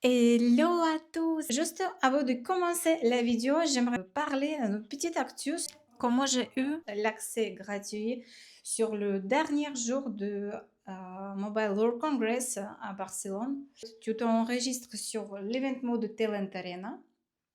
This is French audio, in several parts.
Hello à tous! Juste avant de commencer la vidéo, j'aimerais parler d'une petite actus. Comment j'ai eu l'accès gratuit sur le dernier jour de Mobile World Congress à Barcelone. Tu t'enregistres sur l'événement de Talent Arena.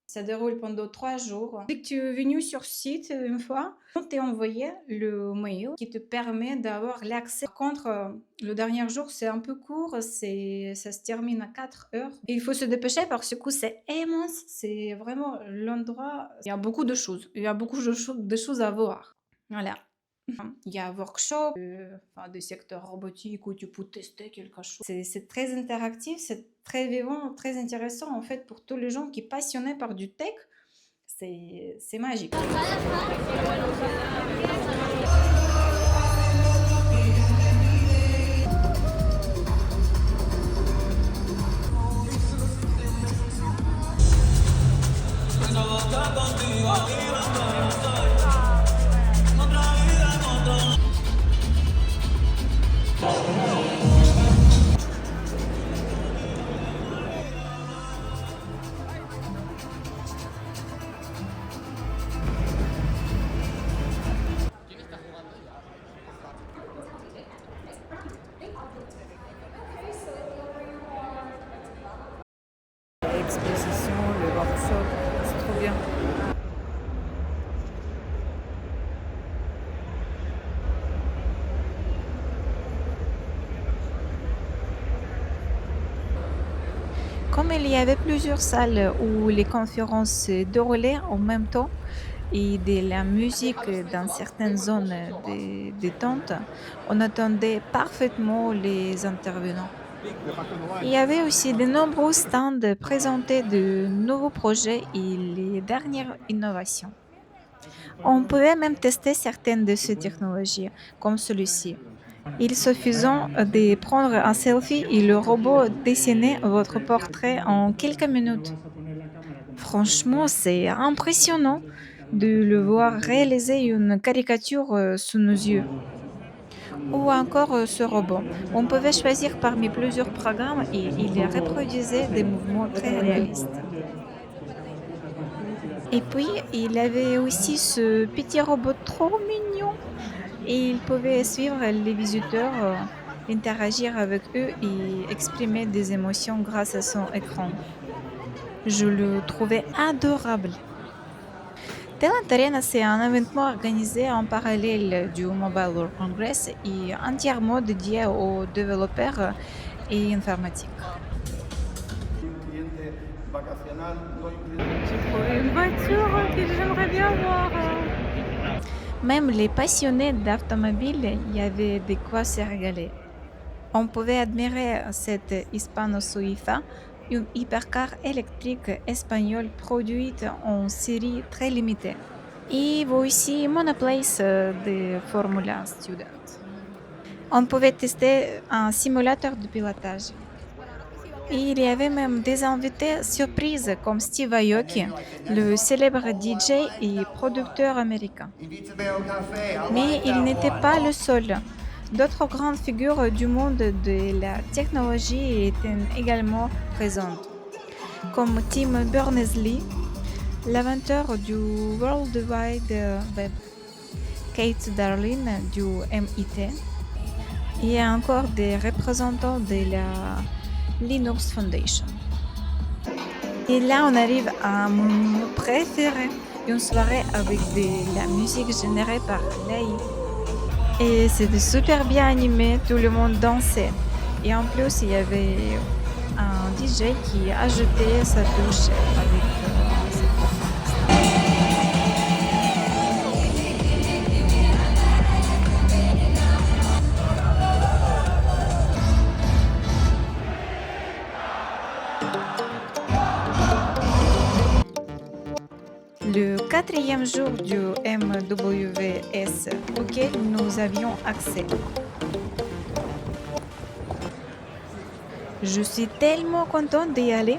Ça déroule pendant 3 jours. Dès que tu es venu sur site une fois, on t'a envoyé le mail qui te permet d'avoir l'accès. Par contre, le dernier jour, c'est un peu court, ça se termine à 4 heures. Et il faut se dépêcher parce que c'est immense, c'est vraiment l'endroit. Il y a beaucoup de choses, il y a beaucoup de choses à voir. Voilà. Il y a un workshop, des secteurs robotiques où tu peux tester quelque chose. C'est très interactif, c'est très vivant, très intéressant en fait pour tous les gens qui sont passionnés par du tech. C'est magique. L'exposition, le workshop, c'est trop bien. Comme il y avait plusieurs salles où les conférences se déroulaient en même temps et de la musique dans certaines zones de détente, on attendait parfaitement les intervenants. Il y avait aussi de nombreux stands présentés de nouveaux projets et les dernières innovations. On pouvait même tester certaines de ces technologies, comme celui-ci. Il suffisant de prendre un selfie et le robot dessinait votre portrait en quelques minutes. Franchement, c'est impressionnant de le voir réaliser une caricature sous nos yeux. Ou encore ce robot. On pouvait choisir parmi plusieurs programmes et il reproduisait des mouvements très réalistes. Et puis, il avait aussi ce petit robot trop mignon et il pouvait suivre les visiteurs, interagir avec eux et exprimer des émotions grâce à son écran. Je le trouvais adorable. Talent Arena, c'est un événement organisé en parallèle du Mobile World Congress et entièrement dédié aux développeurs et informatiques. J'ai trouvé une voiture que j'aimerais bien voir. Même les passionnés d'automobile, il y avait de quoi se régaler. On pouvait admirer cette Hispano Suiza, une hypercar électrique espagnole produite en série très limitée. Et aussi Monoplace de Formula Student. On pouvait tester un simulateur de pilotage. Et il y avait même des invités surprises comme Steve Aoki, le célèbre DJ et producteur américain. Mais il n'était pas le seul. D'autres grandes figures du monde de la technologie étaient également présentes, comme Tim Berners-Lee, l'inventeur du World Wide Web, Kate Darling du MIT, et encore des représentants de la Linux Foundation. Et là, on arrive à mon moment préféré, une soirée avec de la musique générée par l'AI. Et c'était super bien animé, tout le monde dansait. Et en plus, il y avait un DJ qui ajoutait sa touche avec cette performance. Le quatrième jour du MWS auquel nous avions accès. Je suis tellement contente d'y aller.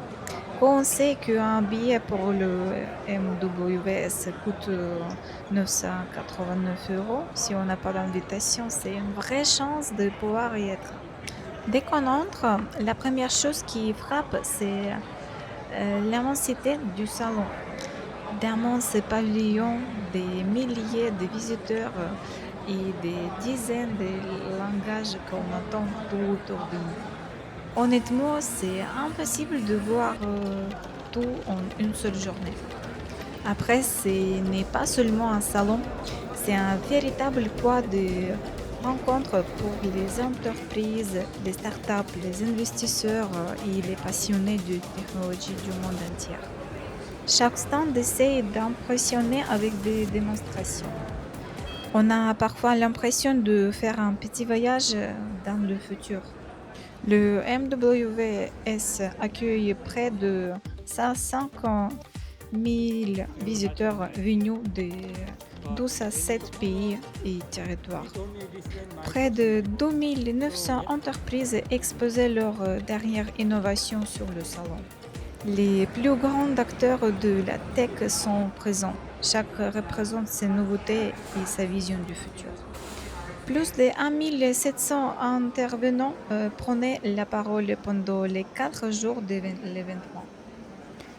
On sait qu'un billet pour le MWS coûte 989 €. Si on n'a pas d'invitation, c'est une vraie chance de pouvoir y être. Dès qu'on entre, la première chose qui frappe, c'est l'immensité du salon. D'immenses pavillons, des milliers de visiteurs et des dizaines de langages qu'on entend tout autour de nous. Honnêtement, c'est impossible de voir tout en une seule journée. Après, ce n'est pas seulement un salon, c'est un véritable point de rencontre pour les entreprises, les startups, les investisseurs et les passionnés de technologie du monde entier. Chaque stand essaie d'impressionner avec des démonstrations. On a parfois l'impression de faire un petit voyage dans le futur. Le MWS accueille près de 150 000 visiteurs venus de 12 à 7 pays et territoires. Près de 2900 entreprises exposaient leurs dernières innovations sur le salon. Les plus grands acteurs de la tech sont présents. Chaque représente ses nouveautés et sa vision du futur. Plus de 1700 intervenants prenaient la parole pendant les 4 jours de l'événement.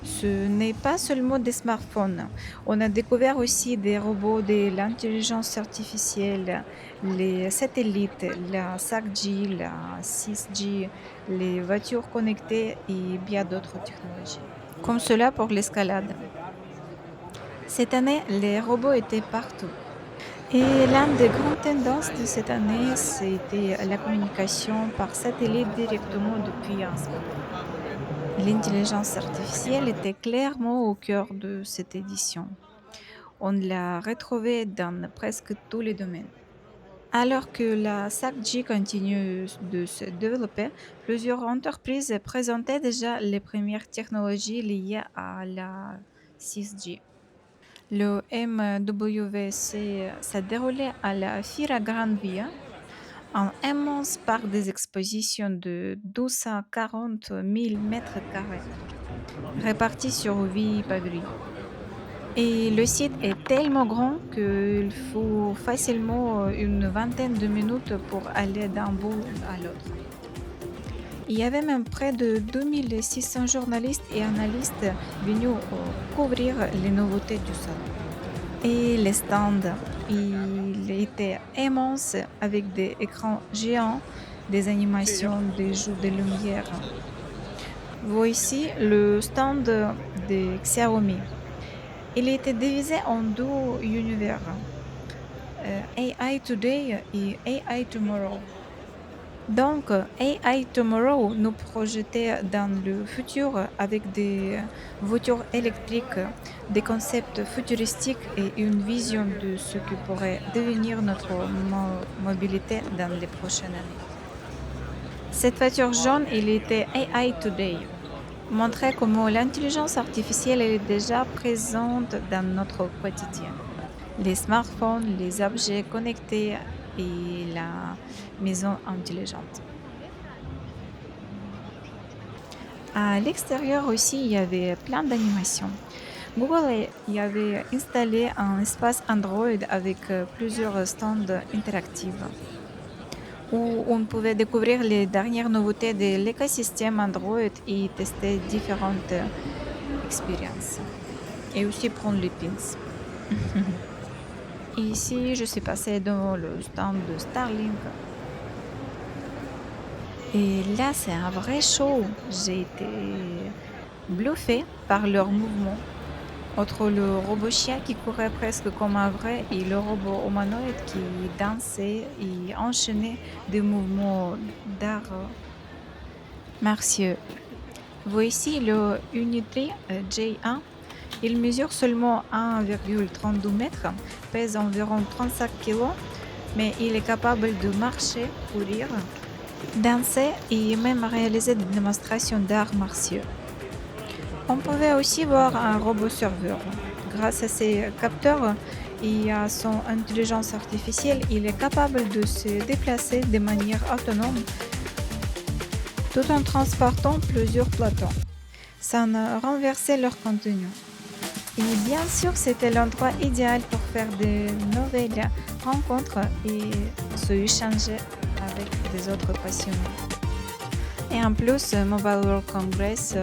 Ce n'est pas seulement des smartphones. On a découvert aussi des robots, de l'intelligence artificielle, les satellites, la 5G, la 6G, les voitures connectées et bien d'autres technologies. Comme cela pour l'escalade. Cette année, les robots étaient partout. Et l'une des grandes tendances de cette année, c'était la communication par satellite directement depuis un smartphone. L'intelligence artificielle était clairement au cœur de cette édition. On l'a retrouvée dans presque tous les domaines. Alors que la 5G continue de se développer, plusieurs entreprises présentaient déjà les premières technologies liées à la 6G. Le MWC s'est déroulé à la Fira Gran Via, un immense parc des expositions de 240 000 mètres carrés, répartis sur 8 pavillons. Et le site est tellement grand qu'il faut facilement une vingtaine de minutes pour aller d'un bout à l'autre. Il y avait même près de 2600 journalistes et analystes venus couvrir les nouveautés du salon. Et les stands, il était immense avec des écrans géants, des animations, des jeux de lumière. Voici le stand de Xiaomi. Il était divisé en deux univers, AI Today et AI Tomorrow. Donc, AI Tomorrow nous projetait dans le futur avec des voitures électriques, des concepts futuristiques et une vision de ce que pourrait devenir notre mobilité dans les prochaines années. Cette voiture jaune, il était AI Today, montrait comment l'intelligence artificielle est déjà présente dans notre quotidien. Les smartphones, les objets connectés et la maison intelligente. À l'extérieur aussi, il y avait plein d'animations. Google y avait installé un espace Android avec plusieurs stands interactifs où on pouvait découvrir les dernières nouveautés de l'écosystème Android et tester différentes expériences. Et aussi prendre les pins. Ici, je suis passée dans le stand de Starlink. Et là, c'est un vrai show. J'ai été bluffée par leurs mouvements. Entre le robot chien qui courait presque comme un vrai et le robot humanoïde qui dansait et enchaînait des mouvements d'art martiaux. Voici le Unity J1. Il mesure seulement 1,32 mètres, pèse environ 35 kg, mais il est capable de marcher, courir, danser et même réaliser des démonstrations d'arts martiaux. On pouvait aussi voir un robot serveur. Grâce à ses capteurs et à son intelligence artificielle, il est capable de se déplacer de manière autonome tout en transportant plusieurs plateaux, sans renverser leur contenu. Et bien sûr, c'était l'endroit idéal pour faire de nouvelles rencontres et se échanger avec des autres passionnés. Et en plus, Mobile World Congress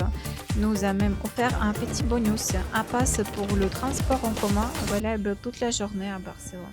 nous a même offert un petit bonus, un pass pour le transport en commun valable toute la journée à Barcelone.